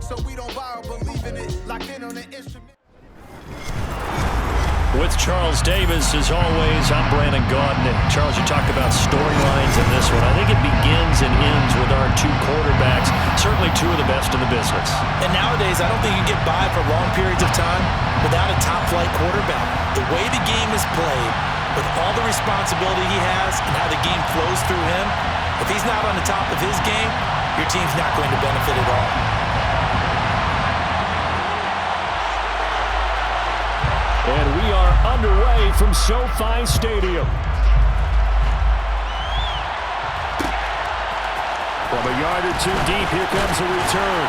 So we don't borrow, believe in it, locked in on the instrument. With Charles Davis, as always, I'm Brandon Gaudin. And Charles, you talked about storylines in this one. I think it begins and ends with our two quarterbacks, certainly two of the best in the business. And nowadays, I don't think you can get by for long periods of time without a top-flight quarterback. The way the game is played, with all the responsibility he has and how the game flows through him, if he's not on the top of his game, your team's not going to benefit at all. And we are underway from SoFi Stadium. From a yard or two deep, here comes a return.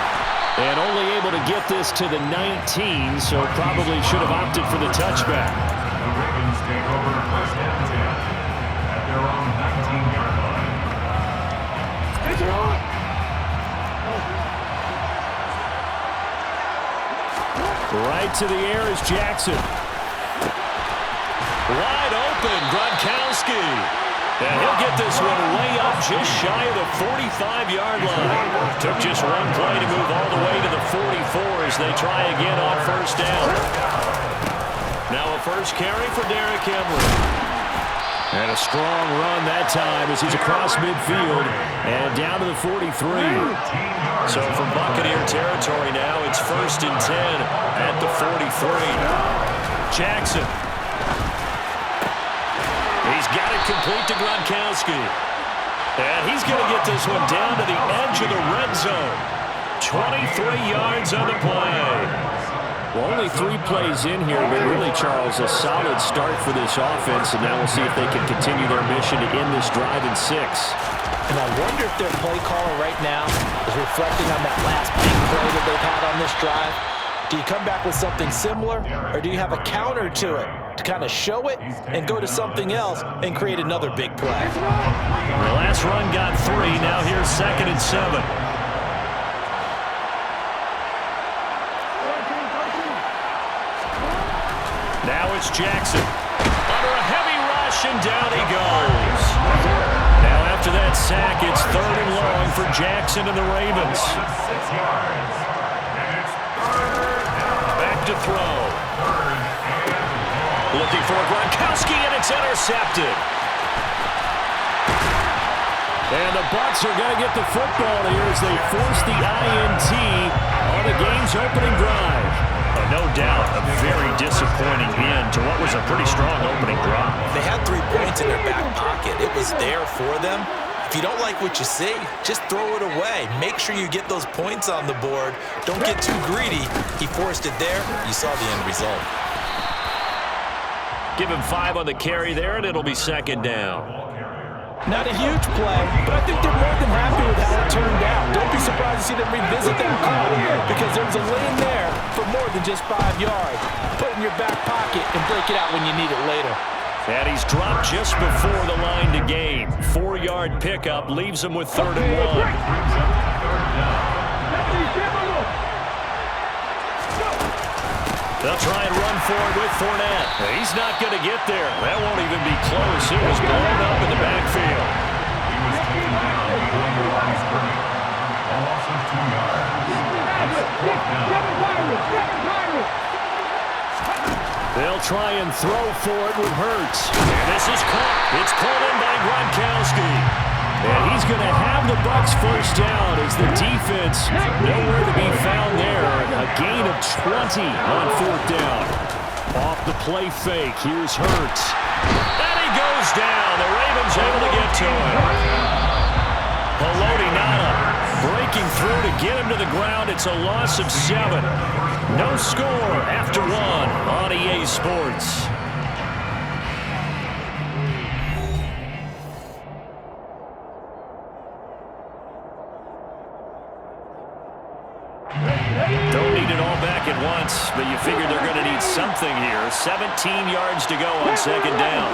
And only able to get this to the 19, so probably should have opted for the touchback. The Ravens take over first and 10 at their own 19-yard line. Right to the air is Jackson. Wide open, Gronkowski. And he'll get this one way up just shy of the 45-yard line. Took just one play to move all the way to the 44 as they try again on first down. Now a first carry for Derrick Henry. And a strong run that time as he's across midfield and down to the 43. So from Buccaneer territory now, it's first and 10 at the 43. Jackson. He's got it complete to Gronkowski. And he's going to get this one down to the edge of the red zone. 23 yards on the play. Well, only 3 plays in here, but really, Charles, a solid start for this offense, and now we'll see if they can continue their mission to end this drive in 6. And I wonder if their play caller right now is reflecting on that last big play that they've had on this drive. Do you come back with something similar, or do you have a counter to it to kind of show it and go to something else and create another big play? The last run got 3. Now here's 2nd and 7. Now it's Jackson. Under a heavy rush, and down he goes. Now after that sack, it's 3rd and long for Jackson and the Ravens. Back to throw. Looking for Gronkowski, and it's intercepted. And the Bucs are going to get the football here as they force the INT on the game's opening drive. No doubt a very disappointing end to what was a pretty strong opening drive. They had 3 points in their back pocket. It was there for them. If you don't like what you see, just throw it away. Make sure you get those points on the board. Don't get too greedy. He forced it there. You saw the end result. Give him 5 on the carry there, and it'll be 2nd down. Not a huge play, but I think they're more than happy with how it turned out. Don't be surprised to see them revisit that call because there was a lane there for more than just 5 yards. Put it in your back pocket and break it out when you need it later. And he's dropped just before the line to gain. 4-yard pickup leaves him with 3rd and 1. They'll try and run forward with Fournette. He's not going to get there. That won't even be close. It was blown up in the backfield. He was taken down behind the line of scrimmage. A loss of 2 yards. That's 4th down. They'll try and throw for it with Hurts. And this is caught. It's pulled in by Gronkowski. And he's going to have the Bucs first down as the defense nowhere to be found there. A gain of 20 on 4th down. Off the play fake, here's Hurts. And he goes down. The Ravens able to get to him. Haloti Ngata breaking through to get him to the ground. It's a loss of 7. No score after 1 on EA Sports. Don't need it all back at once, but you figure they're going to need something here. 17 yards to go on 2nd down.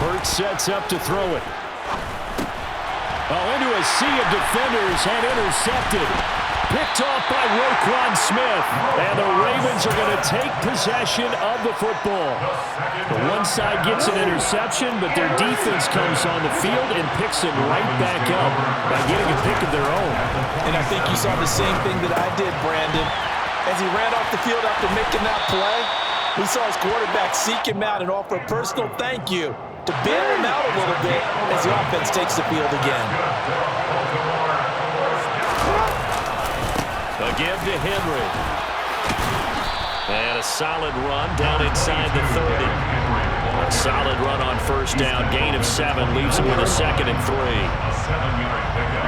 Hurts sets up to throw it. Oh, into a sea of defenders and intercepted. Picked off by Roquan Smith. And the Ravens are going to take possession of the football. The one side gets an interception, but their defense comes on the field and picks him right back up by getting a pick of their own. And I think you saw the same thing that I did, Brandon. As he ran off the field after making that play, we saw his quarterback seek him out and offer a personal thank you to bail him out a little bit as the offense takes the field again. A give to Henry. And a solid run down inside the 30. A solid run on first down. Gain of 7 leaves him with a 2nd and 3. A 7-yard pickup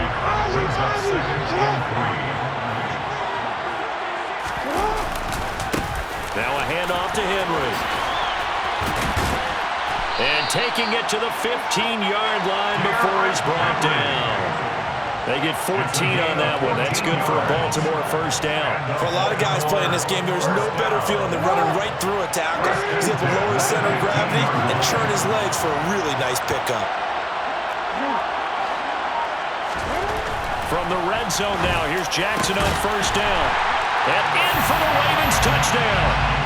brings up 2nd and 3. Now a handoff to Henry. And taking it to the 15-yard line before he's brought down. They get 14 on that one. That's good for a Baltimore first down. For a lot of guys playing this game, there's no better feeling than running right through a tackle. He's able to lower his center of gravity and churn his legs for a really nice pickup. From the red zone now, here's Jackson on first down. And in for the Ravens touchdown.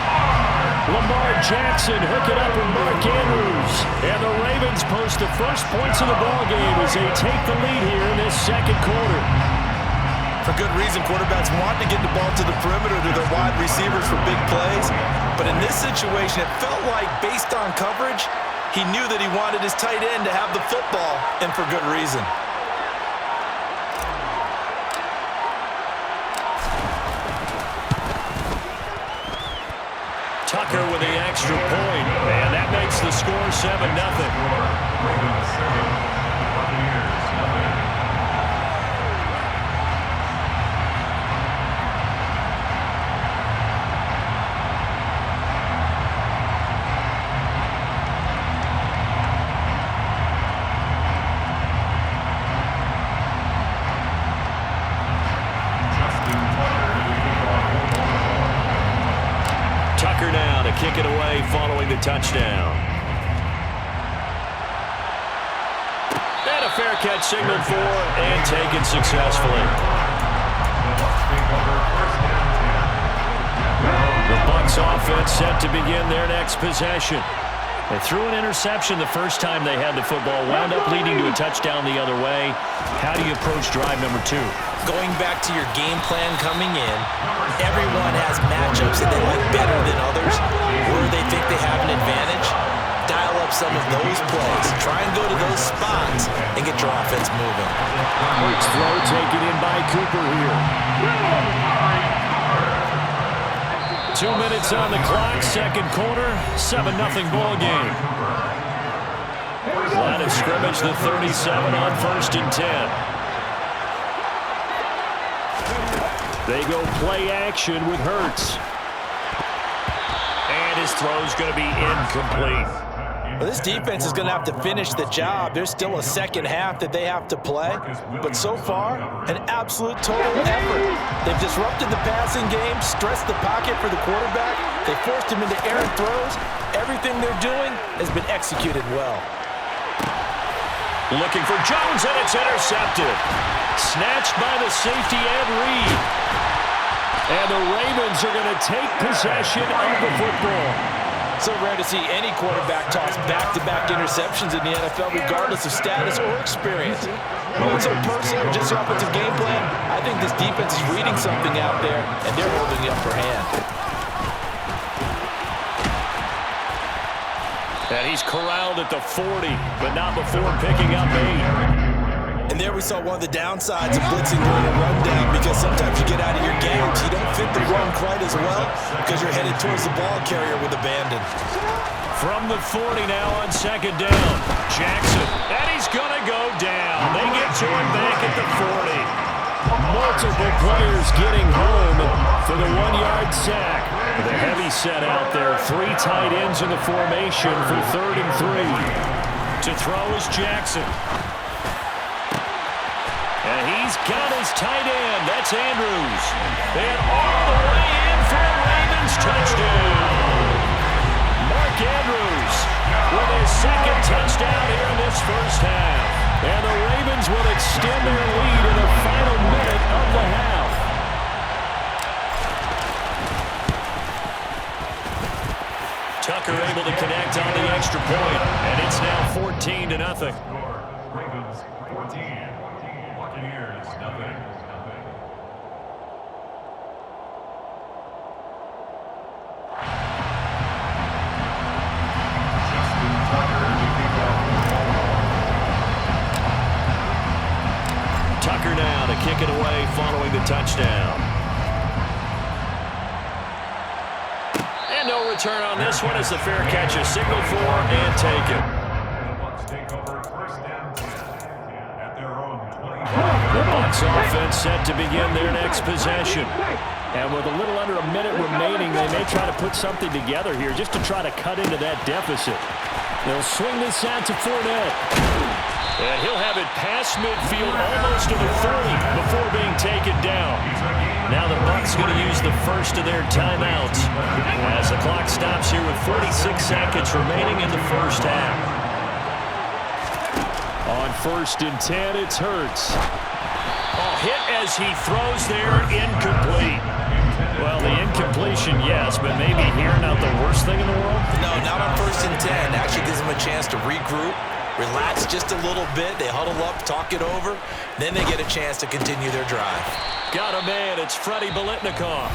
Lamar Jackson hooking up with Mark Andrews. And the Ravens post the first points of the ballgame as they take the lead here in this second quarter. For good reason, quarterbacks want to get the ball to the perimeter to their wide receivers for big plays. But in this situation, it felt like, based on coverage, he knew that he wanted his tight end to have the football, and for good reason. Tucker with the extra point, and that makes the score 7-0. Tucker now to kick it away following the touchdown. And a fair catch signaled for and taken successfully. The Bucs offense set to begin their next possession. They threw an interception the first time they had the football, wound up leading to a touchdown the other way. How do you approach drive number 2? Going back to your game plan coming in, everyone has matchups that they like better than others, where they think they have an advantage. Dial up some of those plays. Try and go to those spots and get your offense moving. Quick throw taken in by Cooper here. 2 minutes on the clock, second quarter, 7-0 ball game. Line of scrimmage, the 37 on 1st and 10. They go play action with Hurts. And his throw's going to be incomplete. Well, this defense is going to have to finish the job. There's still a second half that they have to play. But so far, an absolute total effort. They've disrupted the passing game, stressed the pocket for the quarterback. They forced him into errant throws. Everything they're doing has been executed well. Looking for Jones, and it's intercepted. Snatched by the safety Ed Reed. And the Ravens are going to take possession of the football. So rare to see any quarterback toss back-to-back interceptions in the NFL, regardless of status or experience. Whether it's so personal or just the offensive game plan, I think this defense is reading something out there, and they're holding the upper hand. And he's corralled at the 40, but not before picking up 8. And there we saw one of the downsides of blitzing during a rundown, because sometimes you get out of your games. You don't fit the run quite as well because you're headed towards the ball carrier with abandon. From the 40 now on second down. Jackson, and he's going to go down. They get to him back at the 40. Multiple players getting home for the 1-yard sack. The heavy set out there. 3 tight ends in the formation for 3rd and 3. To throw is Jackson. And he's got his tight end. That's Andrews. And all the way in for a Ravens touchdown. Mark Andrews with his 2nd touchdown here in this first half. And the Ravens will extend their lead in the final minute of the half. Tucker able to connect on the extra point, and it's now 14-0. Ravens 14, Buccaneers nothing. Tucker now to kick it away following the touchdown. And no return on this one as the fair catch is signaled for and taken. The Bucs take over first down 10 at their own 25. The Bucs offense set to begin their next possession. And with a little under a minute remaining, they may try to put something together here just to try to cut into that deficit. They'll swing this out to Fournette. And he'll have it past midfield almost to the 30 before being taken down. Now the Bucs going to use the first of their timeouts as the clock stops here with 46 seconds remaining in the first half. On 1st and 10, it's Hurts. Oh, hit as he throws there, incomplete. Well, the incompletion, yes, but maybe here not the worst thing in the world? No, not on 1st and 10. Actually gives them a chance to regroup, relax just a little bit. They huddle up, talk it over. Then they get a chance to continue their drive. Got a man. It's Freddie Biletnikoff.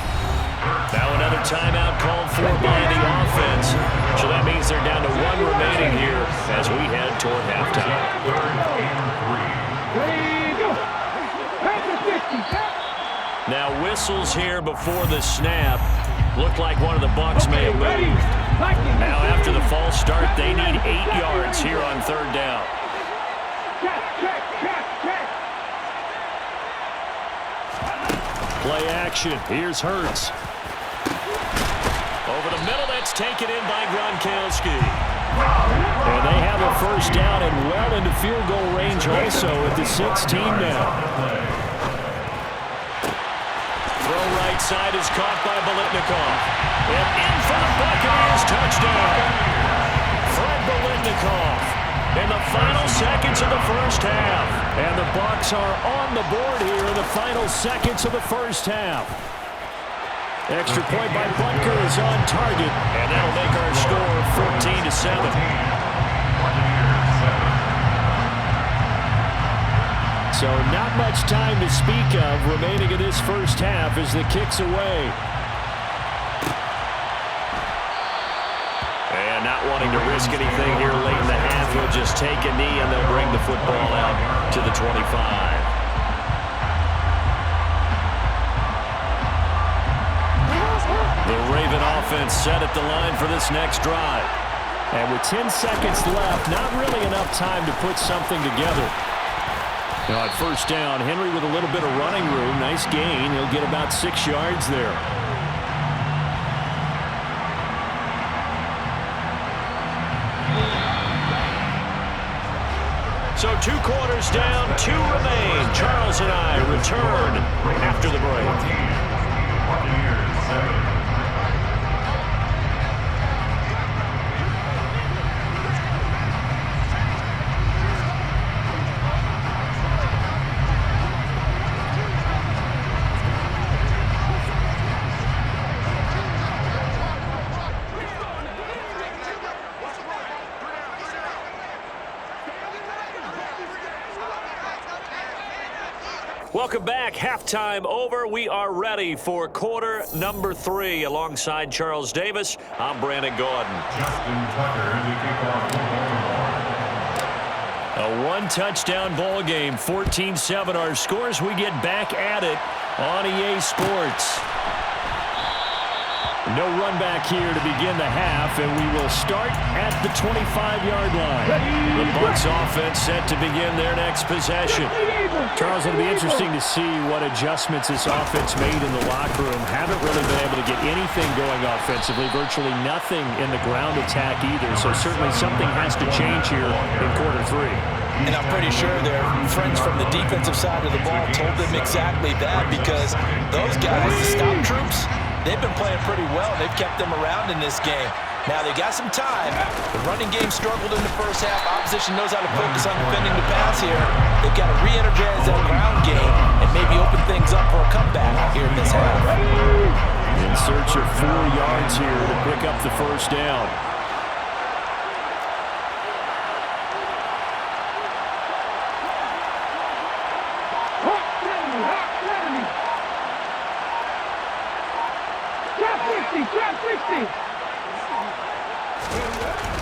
Now another timeout called for by the offense. So that means they're down to 1 remaining here as we head toward halftime. 3rd and 3. Now whistles here before the snap. Looked like one of the Bucs may have moved. Now after the false start, they need 8 yards here on 3rd down. Play action. Here's Hurts. Over the middle, that's taken in by Gronkowski. And they have a first down and well into field goal range also at the 16 now. Throw right side is caught by Biletnikoff. And in for the Buccaneers touchdown. Fred Biletnikoff in the final seconds of the first half. And the Bucs are on the board here in the final seconds of the first half. Extra point by Butker is on target. And that'll make our score 14-7. So not much time to speak of remaining in this first half as the kick's away. And not wanting to risk anything here late in the half, he'll just take a knee and they'll bring the football out to the 25. The Raven offense set at the line for this next drive. And with 10 seconds left, not really enough time to put something together. Now at first down, Henry with a little bit of running room. Nice gain. He'll get about 6 yards there. So 2 quarters down, 2 remain. Charles and I return after the break. Buccaneers 7. Welcome back. Halftime over. We are ready for quarter number 3. Alongside Charles Davis, I'm Brandon Gordon. Justin Tucker to kick off the ball. A 1-touchdown ball game, 14-7 our scores. We get back at it on EA Sports. No run back here to begin the half, and we will start at the 25-yard line. The Bucs offense set to begin their next possession. Charles, it'll be interesting to see what adjustments this offense made in the locker room. Haven't really been able to get anything going offensively, virtually nothing in the ground attack either, so certainly something has to change here in quarter 3. And I'm pretty sure their friends from the defensive side of the ball told them exactly that, because those guys, the stop troops, they've been playing pretty well. They've kept them around in this game. Now, they got some time. The running game struggled in the first half. Opposition knows how to focus on defending the pass here. They've got to re-energize that ground game and maybe open things up for a comeback here in this half. In search of 4 yards here to pick up the first down.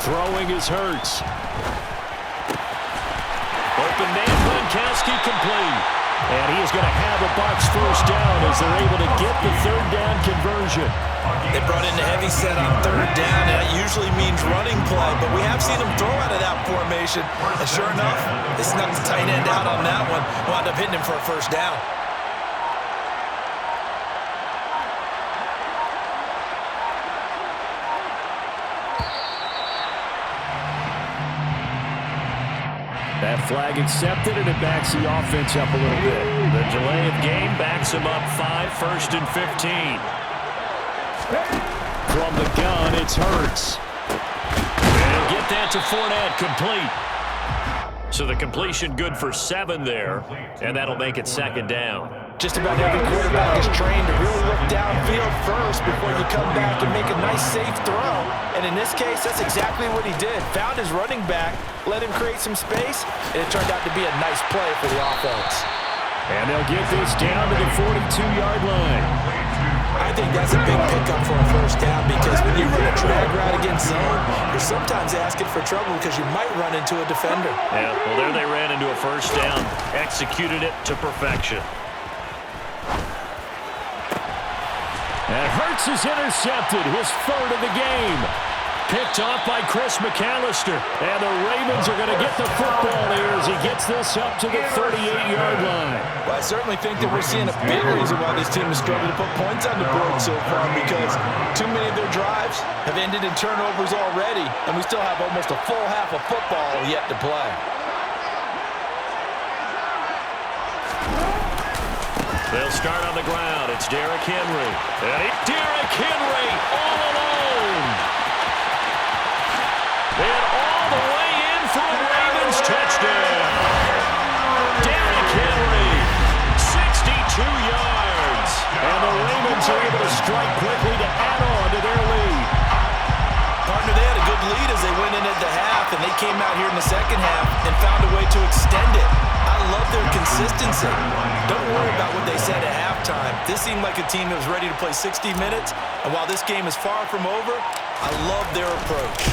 Throwing is Hurts. Open man, Gronkowski complete. And he is going to have a Bucs first down as they're able to get the third down conversion. They brought in the heavy set on third down, and that usually means running play, but we have seen them throw out of that formation. And sure enough, they snuck the tight end out on that one, wound up hitting him for a first down. That flag accepted, and it backs the offense up a little bit. The delay of game backs him up 5, 1st and 15. From the gun, it's Hurts. And get that to Fournette, complete. So the completion good for 7 there, and that'll make it 2nd down. Just about every quarterback is trained to really look downfield first before you come back and make a nice, safe throw. And in this case, that's exactly what he did. Found his running back, let him create some space, and it turned out to be a nice play for the offense. And they'll get this down to the 42-yard line. I think that's a big pickup for a first down because when you run a drag route against zone, you're sometimes asking for trouble because you might run into a defender. Yeah, well, there they ran into a first down. Executed it to perfection. And Hurts is intercepted, his 3rd of the game. Picked off by Chris McAllister. And the Ravens are going to get the football here as he gets this up to the 38-yard line. Well, I certainly think that we're seeing a big reason why this team is struggling to put points on the board so far because too many of their drives have ended in turnovers already, and we still have almost a full half of football yet to play. They'll start on the ground. It's Derrick Henry. And Derrick Henry all alone. And all the way in for a Ravens touchdown. Derrick Henry, 62 yards. And the Ravens are able to strike quickly to add on to their lead. Partner, they had a good lead as they went in at the half, and they came out here in the second half and found a way to extend it. I love their consistency. Don't worry about what they said at halftime. This seemed like a team that was ready to play 60 minutes, and while this game is far from over, I love their approach.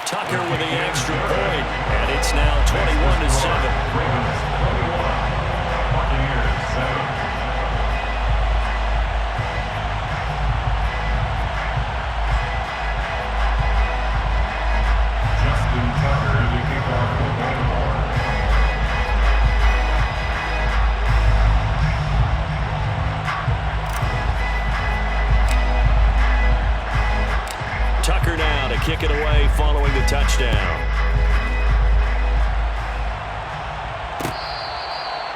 Tucker with the extra point, and it's now 21-7. Tucker now to kick it away following the touchdown.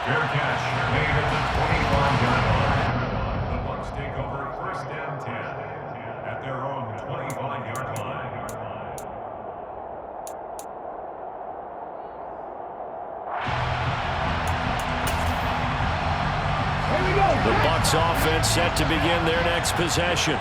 Fair catch made at the 25-yard line. The Bucs take over 1st and 10 at their own 25-yard line. The Bucs offense set to begin their next possession.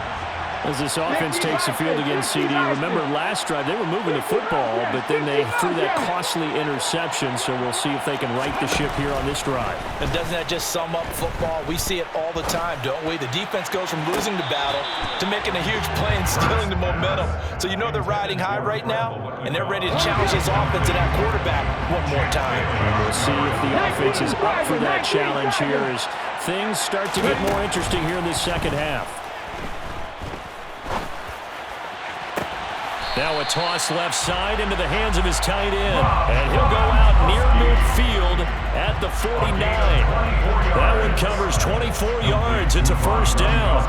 As this offense takes the field against CD. Remember, last drive, they were moving the football, but then they threw that costly interception, so we'll see if they can right the ship here on this drive. And doesn't that just sum up football? We see it all the time, don't we? The defense goes from losing the battle to making a huge play and stealing the momentum. So you know they're riding high right now, and they're ready to challenge this offense and that quarterback one more time. And we'll see if the offense is up for that challenge here as things start to get more interesting here in the second half. Now a toss left side into the hands of his tight end. And he'll go out near midfield at the 49. That one covers 24 yards. It's a first down.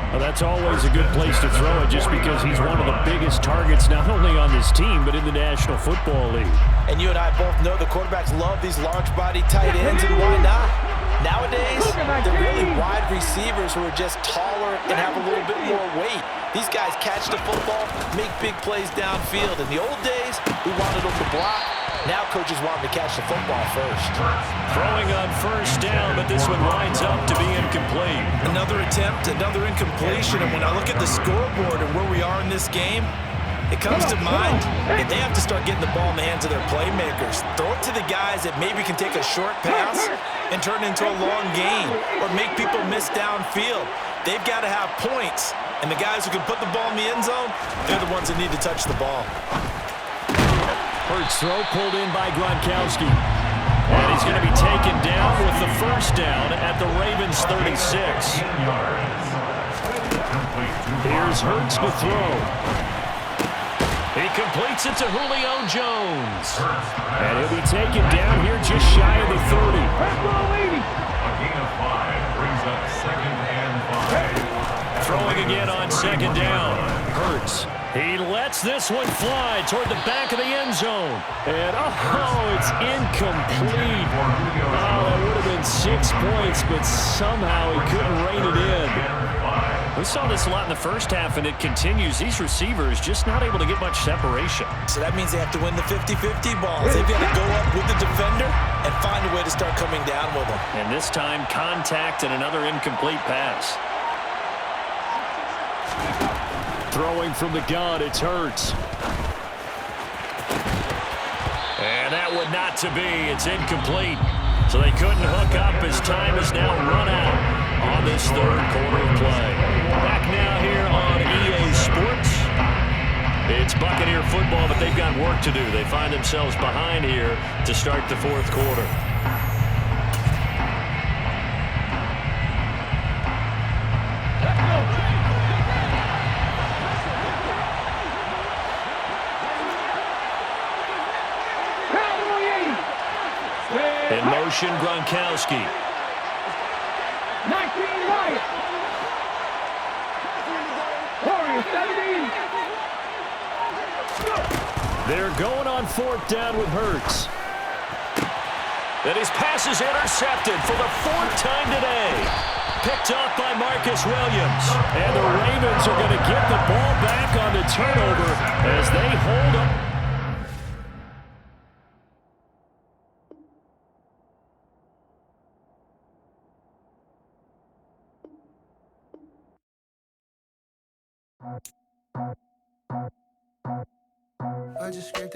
Well, that's always a good place to throw it just because he's one of the biggest targets not only on this team but in the National Football League. And you and I both know the quarterbacks love these large-body tight ends, and why not? Nowadays, they're really wide receivers who are just taller and have a little bit more weight. These guys catch the football, make big plays downfield. In the old days, we wanted them to block. Now coaches want them to catch the football first. Throwing on first down, but this one lines up to be incomplete. Another attempt, another incompletion. And when I look at the scoreboard and where we are in this game, it comes to mind that they have to start getting the ball in the hands of their playmakers. Throw it to the guys that maybe can take a short pass and turn it into a long gain or make people miss downfield. They've got to have points, and the guys who can put the ball in the end zone, they're the ones that need to touch the ball. Hurts throw pulled in by Gronkowski. And he's going to be taken down with the first down at the Ravens 36. Here's Hurts to throw. He completes it to Julio Jones. And he'll be taken down here just shy of the 30. A gain of 5 brings up 2nd and 5. Throwing again on 2nd down. Hurts. He lets this one fly toward the back of the end zone. And, it's incomplete. That would have been 6 points, but somehow he couldn't rein it in. We saw this a lot in the first half, and it continues. These receivers just not able to get much separation. So that means they have to win the 50-50 balls. They've got to go up with the defender and find a way to start coming down with them. And this time, contact and another incomplete pass. Throwing from the gun, it's Hurts. And that would not to be. It's incomplete. So they couldn't hook up as time is now run out on this third quarter of play. Back now here on EA Sports. It's Buccaneer football, but they've got work to do. They find themselves behind here to start the fourth quarter. In motion, Gronkowski. 19 right. Warriors 17. They're going on 4th down with Hurts. And his pass is intercepted for the 4th time today. Picked off by Marcus Williams. And the Ravens are going to get the ball back on the turnover as they hold up. I just scraped